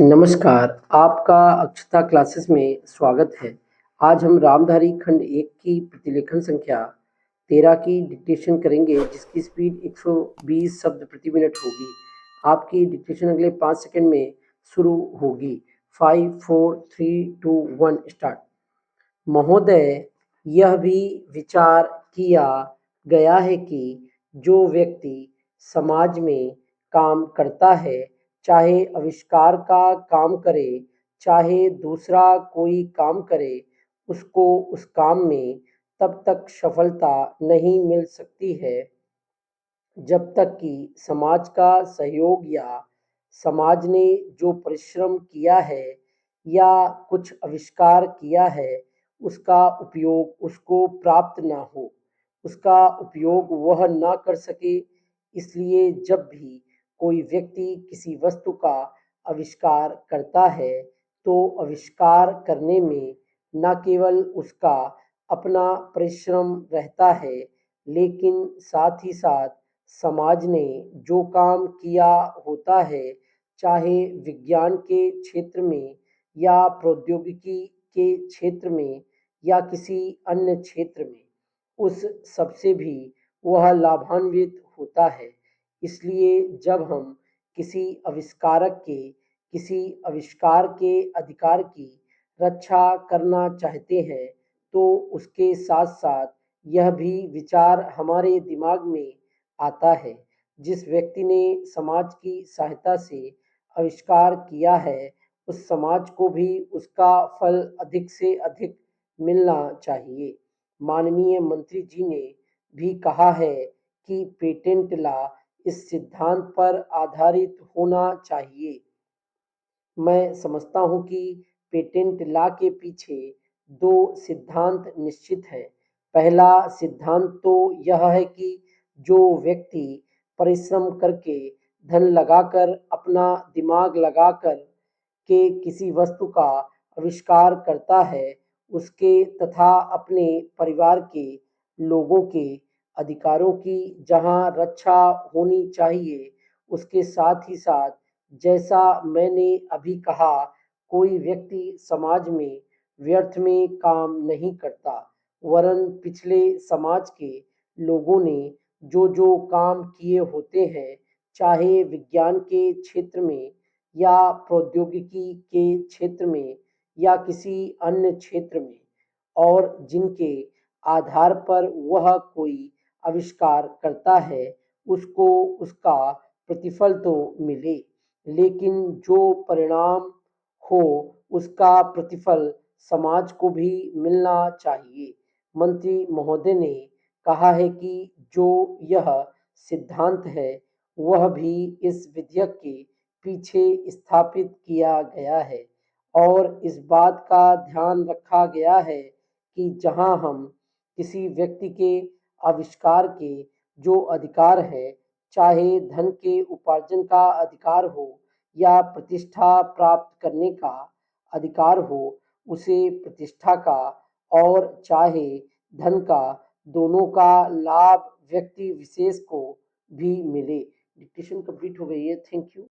नमस्कार, आपका अक्षता क्लासेस में स्वागत है। आज हम रामधारी खंड 1 की प्रतिलेखन संख्या 13 की डिक्टेशन करेंगे, जिसकी स्पीड 120 शब्द प्रति मिनट होगी। आपकी डिक्टेशन अगले 5 सेकंड में शुरू होगी। 5, 4, 3, 2, 1 स्टार्ट। महोदय, यह भी विचार किया गया है कि जो व्यक्ति समाज में काम करता है, चाहे आविष्कार का काम करे, चाहे दूसरा कोई काम करे, उसको उस काम में तब तक सफलता नहीं मिल सकती है जब तक कि समाज का सहयोग या समाज ने जो परिश्रम किया है या कुछ आविष्कार किया है, उसका उपयोग उसको प्राप्त ना हो, उसका उपयोग वह ना कर सके। इसलिए जब भी कोई व्यक्ति किसी वस्तु का आविष्कार करता है, तो आविष्कार करने में न केवल उसका अपना परिश्रम रहता है, लेकिन साथ ही साथ समाज ने जो काम किया होता है, चाहे विज्ञान के क्षेत्र में या प्रौद्योगिकी के क्षेत्र में या किसी अन्य क्षेत्र में, उस सबसे भी वह लाभान्वित होता है। इसलिए जब हम किसी आविष्कारक के किसी आविष्कार के अधिकार की रक्षा करना चाहते हैं, तो उसके साथ साथ यह भी विचार हमारे दिमाग में आता है, जिस व्यक्ति ने समाज की सहायता से आविष्कार किया है, उस समाज को भी उसका फल अधिक से अधिक मिलना चाहिए। माननीय मंत्री जी ने भी कहा है कि पेटेंट लॉ इस सिद्धांत पर आधारित होना चाहिए। मैं समझता हूँ कि पेटेंट लॉ के पीछे दो सिद्धांत निश्चित हैं। पहला सिद्धांत तो यह है कि जो व्यक्ति परिश्रम करके, धन लगाकर, अपना दिमाग लगाकर के किसी वस्तु का आविष्कार करता है, उसके तथा अपने परिवार के लोगों के अधिकारों की जहाँ रक्षा होनी चाहिए, उसके साथ ही साथ जैसा मैंने अभी कहा, कोई व्यक्ति समाज में व्यर्थ में काम नहीं करता, वरन पिछले समाज के लोगों ने जो जो काम किए होते हैं, चाहे विज्ञान के क्षेत्र में या प्रौद्योगिकी के क्षेत्र में या किसी अन्य क्षेत्र में, और जिनके आधार पर वह कोई आविष्कार करता है, उसको उसका प्रतिफल तो मिले, लेकिन जो परिणाम हो, उसका प्रतिफल समाज को भी मिलना चाहिए। मंत्री महोदय ने कहा है कि जो यह सिद्धांत है, वह भी इस विधेयक के पीछे स्थापित किया गया है, और इस बात का ध्यान रखा गया है कि जहां हम किसी व्यक्ति के आविष्कार के जो अधिकार है, चाहे धन के उपार्जन का अधिकार हो या प्रतिष्ठा प्राप्त करने का अधिकार हो, उसे प्रतिष्ठा का और चाहे धन का, दोनों का लाभ व्यक्ति विशेष को भी मिले। डिक्टेशन कंप्लीट हो गई है। Thank you.